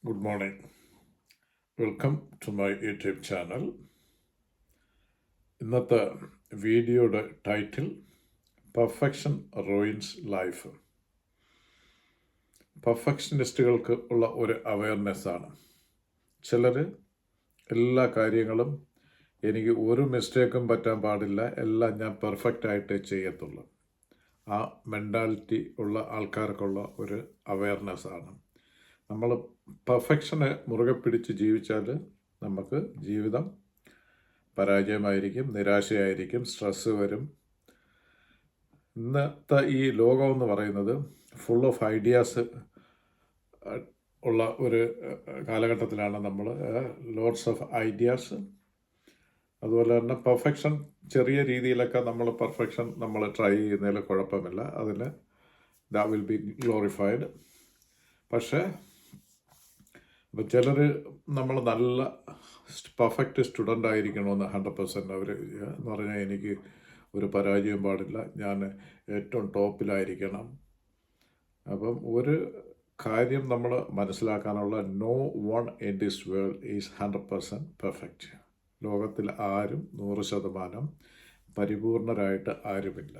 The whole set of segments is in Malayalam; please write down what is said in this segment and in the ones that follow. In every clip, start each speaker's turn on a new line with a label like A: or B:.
A: Good morning. Welcome to my YouTube channel. ഇന്നത്തെ വീഡിയോയുടെ ടൈറ്റിൽ പെർഫെക്ഷൻ റൂയിൻസ് ലൈഫ്. പെർഫെക്ഷനിസ്റ്റുകൾക്ക് ഉള്ള ഒരു അവയർനെസ്സാണ്. ചിലർ എല്ലാ കാര്യങ്ങളും എനിക്ക് ഒരു മിസ്റ്റേക്കും പറ്റാൻ പാടില്ല, എല്ലാം ഞാൻ പെർഫെക്റ്റായിട്ടേ ചെയ്യത്തുള്ളൂ. ആ മെൻറ്റാലിറ്റി ഉള്ള ആൾക്കാർക്കുള്ള ഒരു അവയർനെസ്സാണ്. നമ്മൾ പെർഫെക്ഷനെ മുറുകെ പിടിച്ച് ജീവിച്ചാൽ നമുക്ക് ജീവിതം പരാജയമായിരിക്കും, നിരാശയായിരിക്കും, സ്ട്രെസ്സ് വരും. ഇന്നത്തെ ഈ ലോകം എന്ന് പറയുന്നത് ഫുൾ ഓഫ് ഐഡിയാസ് ഉള്ള ഒരു കാലഘട്ടത്തിലാണ് നമ്മൾ. Lots of ideas. അതുപോലെ തന്നെ പെർഫെക്ഷൻ ചെറിയ രീതിയിലൊക്കെ നമ്മൾ ട്രൈ ചെയ്യുന്നതിൽ കുഴപ്പമില്ല, അതിന് ദാറ്റ് വിൽ ബി ഗ്ലോറിഫൈഡ്. പക്ഷേ ഇപ്പം ചിലർ നമ്മൾ നല്ല പെർഫെക്റ്റ് സ്റ്റുഡൻ്റ് ആയിരിക്കണമെന്ന് 100% അവർ എന്ന് പറഞ്ഞാൽ എനിക്ക് ഒരു പരാജയം പാടില്ല, ഞാൻ ഏറ്റവും ടോപ്പിലായിരിക്കണം. അപ്പം ഒരു കാര്യം നമ്മൾ മനസ്സിലാക്കാനുള്ള, no one in this world is 100% perfect. ലോകത്തിൽ ആരും 100% പരിപൂർണരായിട്ട് ആരുമില്ല.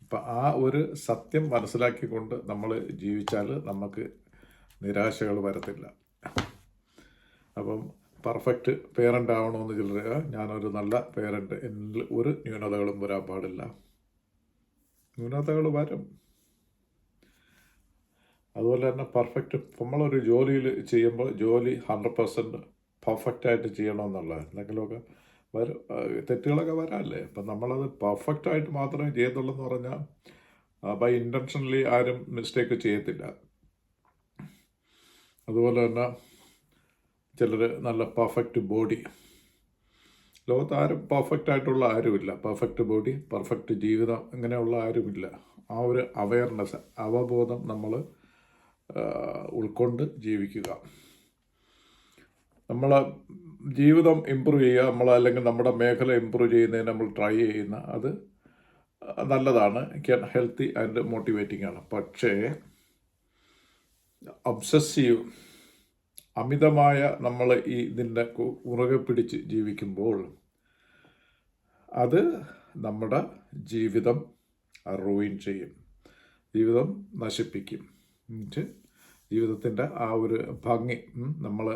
A: അപ്പം ആ ഒരു സത്യം മനസ്സിലാക്കിക്കൊണ്ട് നമ്മൾ ജീവിച്ചാൽ നമുക്ക് നിരാശകൾ വരത്തില്ല. അപ്പം പെർഫെക്റ്റ് പേരൻ്റ് ആവണമെന്ന് ചിലർ, ഞാനൊരു നല്ല പേരൻ്റ്, എന്നിൽ ഒരു ന്യൂനതകളും വരാൻ പാടില്ല. ന്യൂനതകൾ വരും. അതുപോലെ തന്നെ പെർഫെക്റ്റ്, നമ്മളൊരു ജോലിയിൽ ചെയ്യുമ്പോൾ ജോലി 100% പെർഫെക്റ്റായിട്ട് ചെയ്യണമെന്നുള്ള എന്തെങ്കിലുമൊക്കെ വരും, തെറ്റുകളൊക്കെ വരാമല്ലേ. അപ്പം നമ്മളത് പെർഫെക്റ്റായിട്ട് മാത്രമേ ചെയ്യത്തുള്ളൂ എന്ന് പറഞ്ഞാൽ ബൈ ഇൻറ്റൻഷനലി ആരും മിസ്റ്റേക്ക് ചെയ്യത്തില്ല. അതുപോലെ തന്നെ ചിലർ നല്ല പെർഫെക്റ്റ് ബോഡി, ലോകത്ത് ആരും പെർഫെക്റ്റ് ആയിട്ടുള്ള ആരുമില്ല. പെർഫെക്റ്റ് ബോഡി, പെർഫെക്റ്റ് ജീവിതം, ഇങ്ങനെയുള്ള ആരുമില്ല. ആ ഒരു അവയർനെസ്, അവബോധം നമ്മൾ ഉൾക്കൊണ്ട് ജീവിക്കുക. നമ്മളെ ജീവിതം ഇമ്പ്രൂവ് ചെയ്യുക, അല്ലെങ്കിൽ നമ്മുടെ മേഖല ഇമ്പ്രൂവ് ചെയ്യുന്നതിന് നമ്മൾ ട്രൈ ചെയ്യുന്ന, അത് നല്ലതാണ്, ഹെൽത്തി ആൻഡ് മോട്ടിവേറ്റിംഗ് ആണ്. പക്ഷേ ഒബ്സസീവ്, അമിതമായ നമ്മൾ ഇതിൻ്റെ മുറുകെ പിടിച്ച് ജീവിക്കുമ്പോൾ അത് നമ്മുടെ ജീവിതം റൂയിൻ ചെയ്യും, ജീവിതം നശിപ്പിക്കും. ജീവിതത്തിൻ്റെ ആ ഒരു ഭംഗി, നമ്മൾ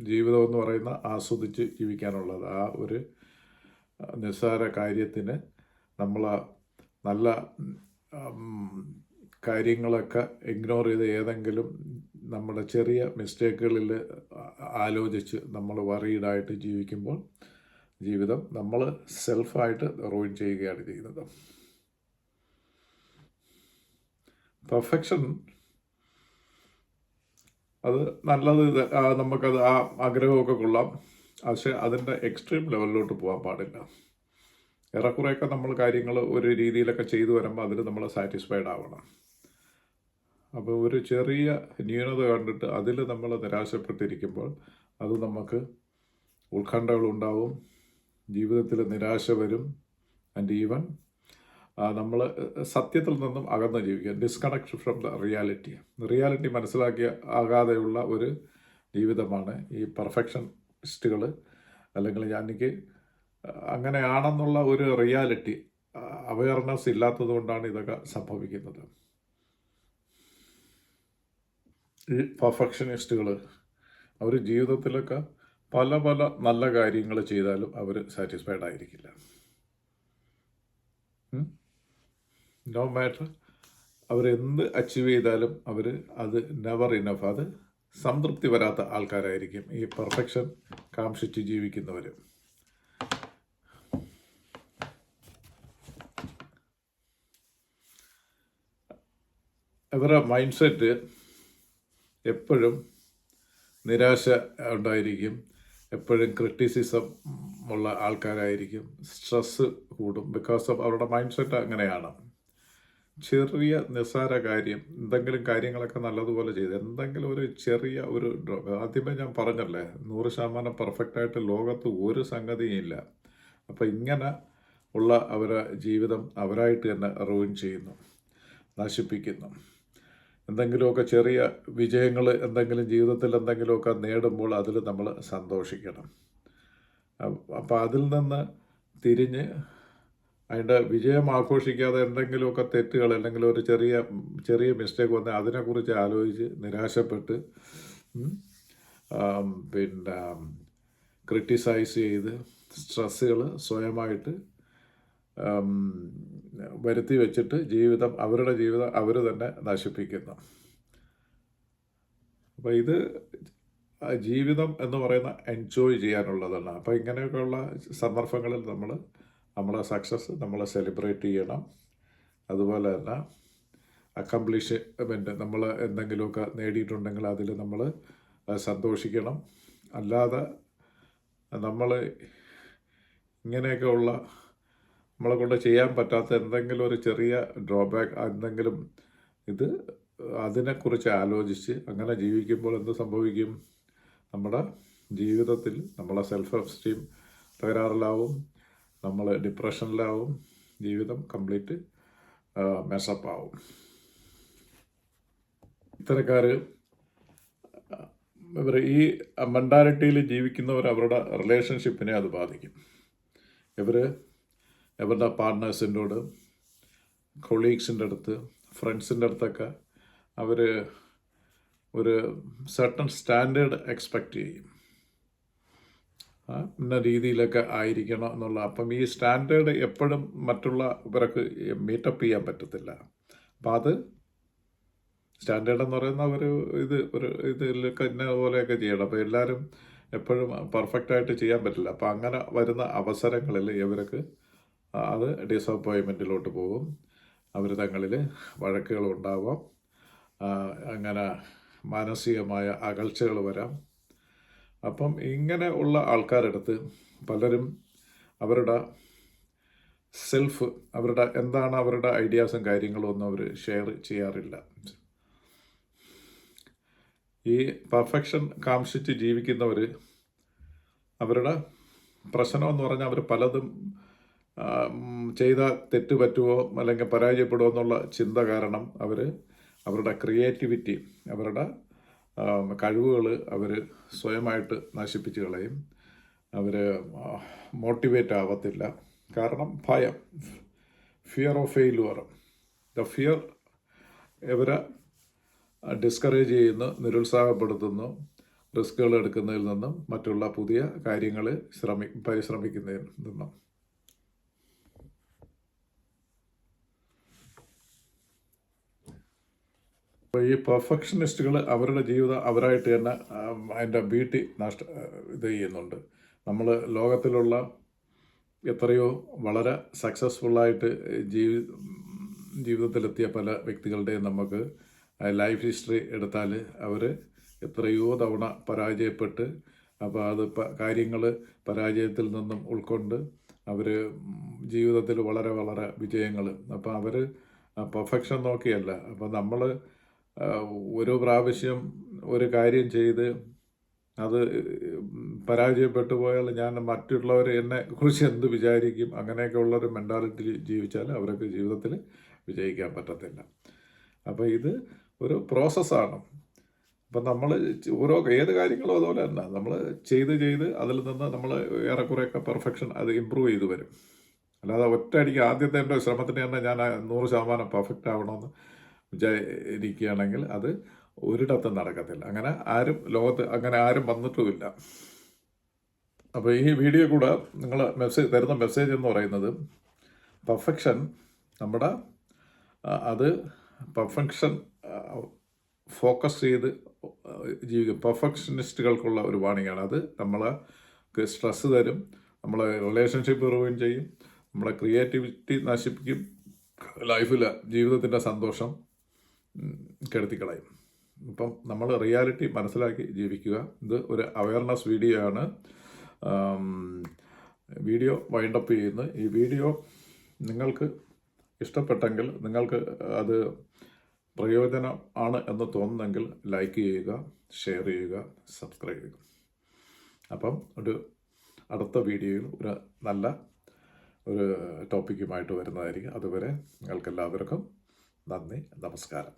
A: ജീവിതം എന്ന് പറയുന്ന ആസ്വദിച്ച് ജീവിക്കാനുള്ളത്, ആ ഒരു നിസ്സാര കാര്യത്തിന് നമ്മൾ നല്ല കാര്യങ്ങളൊക്കെ ഇഗ്നോർ ചെയ്ത് ഏതെങ്കിലും നമ്മുടെ ചെറിയ മിസ്റ്റേക്കുകളിൽ ആലോചിച്ച് നമ്മൾ വറീഡായിട്ട് ജീവിക്കുമ്പോൾ ജീവിതം നമ്മൾ സെൽഫായിട്ട് റൂയിൻ ചെയ്യുകയാണ് ചെയ്യുന്നത്. പെർഫെക്ഷൻ അത് നല്ലത്, നമുക്കത് ആ ആഗ്രഹമൊക്കെ കൊള്ളാം, പക്ഷേ അതിൻ്റെ എക്സ്ട്രീം ലെവലിലോട്ട് പോകാൻ പാടില്ല. ഏറെക്കുറെയൊക്കെ നമ്മൾ കാര്യങ്ങൾ ഒരു രീതിയിലൊക്കെ ചെയ്തു വരുമ്പോൾ അതിൽ നമ്മൾ സാറ്റിസ്ഫൈഡ് ആവണം. അപ്പോൾ ഒരു ചെറിയ ന്യൂനത കണ്ടിട്ട് അതിൽ നമ്മൾ നിരാശപ്പെട്ടിരിക്കുമ്പോൾ അത് നമുക്ക് ഉത്കണ്ഠകളുണ്ടാവും, ജീവിതത്തിൽ നിരാശ വരും. ആൻഡ് ഈവൻ നമ്മൾ സത്യത്തിൽ നിന്നും അകന്ന് ജീവിക്കുക, ഡിസ്കണക്ട് ഫ്രം ദ റിയാലിറ്റി മനസ്സിലാക്കിയ ആകാതെയുള്ള ഒരു ജീവിതമാണ് ഈ പെർഫെക്ഷനിസ്റ്റുകൾ, അല്ലെങ്കിൽ എനിക്ക് അങ്ങനെയാണെന്നുള്ള ഒരു റിയാലിറ്റി അവയർനെസ് ഇല്ലാത്തത് കൊണ്ടാണ് ഇതൊക്കെ സംഭവിക്കുന്നത്. ഈ പെർഫെക്ഷനിസ്റ്റുകൾ അവർ ജീവിതത്തിലൊക്കെ പല പല നല്ല കാര്യങ്ങൾ ചെയ്താലും അവർ സാറ്റിസ്ഫൈഡ് ആയിരിക്കില്ല. നോ മാറ്റർ അവരെന്ത് അച്ചീവ് ചെയ്താലും അത് നെവർ ഇനഫ്, അത് സംതൃപ്തി വരാത്ത ആൾക്കാരായിരിക്കും ഈ പെർഫെക്ഷൻ കാംക്ഷിച്ച് ജീവിക്കുന്നവർ. അവരുടെ മൈൻഡ് സെറ്റ് എപ്പോഴും നിരാശ ഉണ്ടായിരിക്കും, എപ്പോഴും ക്രിറ്റിസിസം ഉള്ള ആൾക്കാരായിരിക്കും, സ്ട്രെസ്സ് കൂടും. ബിക്കോസ് ഓഫ് അവരുടെ മൈൻഡ് സെറ്റ് അങ്ങനെയാണ്. ചെറിയ നിസ്സാര കാര്യം, എന്തെങ്കിലും കാര്യങ്ങളൊക്കെ നല്ലതുപോലെ ചെയ്ത്, എന്തെങ്കിലും ഒരു ചെറിയ ഒരു ആദ്യമേ ഞാൻ പറഞ്ഞല്ലേ, 100% പെർഫെക്റ്റായിട്ട് ലോകത്ത് ഒരു സംഗതിയും ഇല്ല. അപ്പം ഇങ്ങനെ ഉള്ള അവരുടെ ജീവിതം അവരായിട്ട് തന്നെ റൂയിൻ ചെയ്യുന്നു, നശിപ്പിക്കുന്നു. എന്തെങ്കിലുമൊക്കെ ചെറിയ വിജയങ്ങൾ എന്തെങ്കിലും ജീവിതത്തിൽ എന്തെങ്കിലുമൊക്കെ നേടുമ്പോൾ അതിൽ നമ്മൾ സന്തോഷിക്കണം. അപ്പോൾ അതിൽ നിന്ന് തിരിഞ്ഞ് അതിൻ്റെ വിജയം ആഘോഷിക്കാതെ എന്തെങ്കിലുമൊക്കെ തെറ്റുകൾ അല്ലെങ്കിൽ ഒരു ചെറിയ മിസ്റ്റേക്ക് വന്നാൽ അതിനെക്കുറിച്ച് ആലോചിച്ച് നിരാശപ്പെട്ട് പിന്നെ ക്രിട്ടിസൈസ് ചെയ്ത് സ്ട്രെസ്സുകൾ സ്വയമായിട്ട് വരുത്തി വെച്ചിട്ട് അവരുടെ ജീവിതം അവർ തന്നെ നശിപ്പിക്കുന്നു. അപ്പോൾ ഇത് ജീവിതം എന്ന് പറയുന്ന എൻജോയ് ചെയ്യാനുള്ളതാണ്. അപ്പോൾ ഇങ്ങനെയൊക്കെയുള്ള സന്ദർഭങ്ങളിൽ നമ്മളെ സക്സസ് നമ്മൾ സെലിബ്രേറ്റ് ചെയ്യണം. അതുപോലെ തന്നെ അക്കംപ്ലിഷ്മെൻറ്റ് നമ്മൾ എന്തെങ്കിലുമൊക്കെ നേടിയിട്ടുണ്ടെങ്കിൽ അതിൽ നമ്മൾ സന്തോഷിക്കണം. അല്ലാതെ നമ്മൾ ഇങ്ങനെയൊക്കെ ഉള്ള നമ്മളെ കൊണ്ട് ചെയ്യാൻ പറ്റാത്ത എന്തെങ്കിലും ഒരു ചെറിയ ഡ്രോബാക്ക് എന്തെങ്കിലും അതിനെക്കുറിച്ച് ആലോചിച്ച് അങ്ങനെ ജീവിക്കുമ്പോൾ എന്ത് സംഭവിക്കും? നമ്മുടെ ജീവിതത്തിൽ നമ്മളെ സെൽഫ് എസ്റ്റീം തകരാറിലാവും, നമ്മൾ ഡിപ്രഷനിലാവും, ജീവിതം കംപ്ലീറ്റ് മെസ്സപ്പാവും. ഇത്തരക്കാർ ഈ മെൻറ്റാലിറ്റിയിൽ ജീവിക്കുന്നവർ അവരുടെ റിലേഷൻഷിപ്പിനെ അത് ബാധിക്കും. അവരുടെ പാർട്ട്നേഴ്സിൻ്റെ കൊളീഗ്സിൻ്റെ അടുത്ത്, ഫ്രണ്ട്സിൻ്റെ അടുത്തൊക്കെ അവർ ഒരു സർട്ടൺ സ്റ്റാൻഡേർഡ് എക്സ്പെക്റ്റ് ചെയ്യും. ഇന്ന രീതിയിലൊക്കെ ആയിരിക്കണം എന്നുള്ള. അപ്പം ഈ സ്റ്റാൻഡേർഡ് എപ്പോഴും മറ്റുള്ളവർക്ക് മീറ്റപ്പ് ചെയ്യാൻ പറ്റത്തില്ല. അപ്പം അത് സ്റ്റാൻഡേർഡ് എന്ന് പറയുന്ന ഇതിലൊക്കെ ഇന്ന പോലെയൊക്കെ ചെയ്യണം. അപ്പോൾ എല്ലാവരും എപ്പോഴും പെർഫെക്റ്റായിട്ട് ചെയ്യാൻ പറ്റില്ല. അപ്പം അങ്ങനെ വരുന്ന അവസരങ്ങളിൽ ഇവർക്ക് അത് ഡിസപ്പോയിൻമെൻറ്റിലോട്ട് പോകും. അവർ തങ്ങളിൽ വഴക്കുകളുണ്ടാവാം, അങ്ങനെ മാനസികമായ അകൽച്ചകൾ വരാം. അപ്പം ഇങ്ങനെ ഉള്ള ആൾക്കാരടുത്ത് പലരും അവരുടെ എന്താണ് അവരുടെ ഐഡിയാസും കാര്യങ്ങളും ഒന്നും അവർ ഷെയർ ചെയ്യാറില്ല. ഈ പെർഫെക്ഷൻ കാംക്ഷിച്ച് ജീവിക്കുന്നവർ അവരുടെ പ്രശ്നമെന്ന് പറഞ്ഞാൽ അവർ പലതും ചെയ്താൽ തെറ്റ് പറ്റുമോ അല്ലെങ്കിൽ പരാജയപ്പെടുമോ എന്നുള്ള ചിന്ത കാരണം അവരുടെ ക്രിയേറ്റിവിറ്റി, അവരുടെ കഴിവുകൾ അവർ സ്വയമായിട്ട് നശിപ്പിച്ച് കളയും. അവർ മോട്ടിവേറ്റ് ആവത്തില്ല. കാരണം ഭയം, ഫിയർ ഓഫ് ഫെയിലുവർ. ഫിയർ ഇവരെ ഡിസ്കറേജ് ചെയ്യുന്നു, നിരുത്സാഹപ്പെടുത്തുന്നു, റിസ്കുകൾ എടുക്കുന്നതിൽ നിന്നും മറ്റുള്ള പുതിയ കാര്യങ്ങൾ പരിശ്രമിക്കുന്നതിൽ നിന്നും. അപ്പോൾ ഈ പെർഫെക്ഷനിസ്റ്റുകൾ അവരുടെ ജീവിതം അവരായിട്ട് തന്നെ അതിൻ്റെ ബ്യൂട്ടി ചെയ്യുന്നുണ്ട്. നമ്മൾ ലോകത്തിലുള്ള എത്രയോ വളരെ സക്സസ്ഫുള്ളായിട്ട് ജീവിതത്തിലെത്തിയ പല വ്യക്തികളുടെയും നമുക്ക് ലൈഫ് ഹിസ്റ്ററി എടുത്താൽ അവർ എത്രയോ തവണ പരാജയപ്പെട്ട്, അപ്പോൾ അത് കാര്യങ്ങൾ പരാജയത്തിൽ നിന്നും ഉൾക്കൊണ്ട് അവർ ജീവിതത്തിൽ വളരെ വളരെ വിജയങ്ങൾ. അപ്പോൾ അവർ പെർഫെക്ഷൻ നോക്കിയല്ല. അപ്പോൾ നമ്മൾ ഒരു പ്രാവശ്യം ഒരു കാര്യം ചെയ്ത് അത് പരാജയപ്പെട്ടു പോയാൽ ഞാൻ മറ്റുള്ളവർ എന്നെക്കുറിച്ച് എന്ത് വിചാരിക്കും, അങ്ങനെയൊക്കെ ഉള്ളൊരു മെൻറ്റാലിറ്റി ജീവിച്ചാൽ അവർക്ക് ജീവിതത്തിൽ വിജയിക്കാൻ പറ്റത്തില്ല. അപ്പോൾ ഇത് ഒരു പ്രോസസ്സാണ്. അപ്പം നമ്മൾ ഏത് കാര്യങ്ങളും അതുപോലെ തന്നെ നമ്മൾ ചെയ്ത് അതിൽ നിന്ന് നമ്മൾ ഏറെക്കുറെയൊക്കെ പെർഫെക്ഷൻ അത് ഇമ്പ്രൂവ് ചെയ്ത് വരും. അല്ലാതെ ഒറ്റയടിക്ക് ആദ്യത്തെ എൻ്റെ ശ്രമത്തിന് തന്നെ ഞാൻ 100% പെർഫെക്റ്റ് ആവണമെന്ന് വിചാരിക്കുകയാണെങ്കിൽ അത് ഒരിടത്തും നടക്കത്തില്ല. അങ്ങനെ ആരും വന്നിട്ടുമില്ല. അപ്പോൾ ഈ വീഡിയോ കൂടെ നിങ്ങൾ തരുന്ന മെസ്സേജ് എന്ന് പറയുന്നത് പെർഫെക്ഷൻ പെർഫെക്ഷൻ ഫോക്കസ് ചെയ്ത് ജീവിക്കും. പെർഫെക്ഷനിസ്റ്റുകൾക്കുള്ള ഒരു വാണിംഗാണ് അത്. നമ്മൾക്ക് സ്ട്രെസ് തരും, നമ്മളെ റിലേഷൻഷിപ്പ് റൂയിൻ ചെയ്യും, നമ്മളെ ക്രിയേറ്റിവിറ്റി നശിപ്പിക്കും, ജീവിതത്തിൻ്റെ സന്തോഷം കെടുത്തിക്കളയും. അപ്പം നമ്മൾ റിയാലിറ്റി മനസ്സിലാക്കി ജീവിക്കുക. ഇത് ഒരു അവയർനെസ് വീഡിയോ ആണ്. വീഡിയോ വൈൻഡപ്പ് ചെയ്യുന്നു. ഈ വീഡിയോ നിങ്ങൾക്ക് ഇഷ്ടപ്പെട്ടെങ്കിൽ, നിങ്ങൾക്ക് അത് പ്രയോജനം ആണ് എന്ന് തോന്നുന്നെങ്കിൽ ലൈക്ക് ചെയ്യുക, ഷെയർ ചെയ്യുക, സബ്സ്ക്രൈബ് ചെയ്യുക. അപ്പം അടുത്ത വീഡിയോയിൽ നല്ല ടോപ്പിക്കുമായിട്ട് വരുന്നതായിരിക്കും. അതുവരെ നിങ്ങൾക്കെല്ലാവർക്കും നന്ദി, നമസ്കാരം.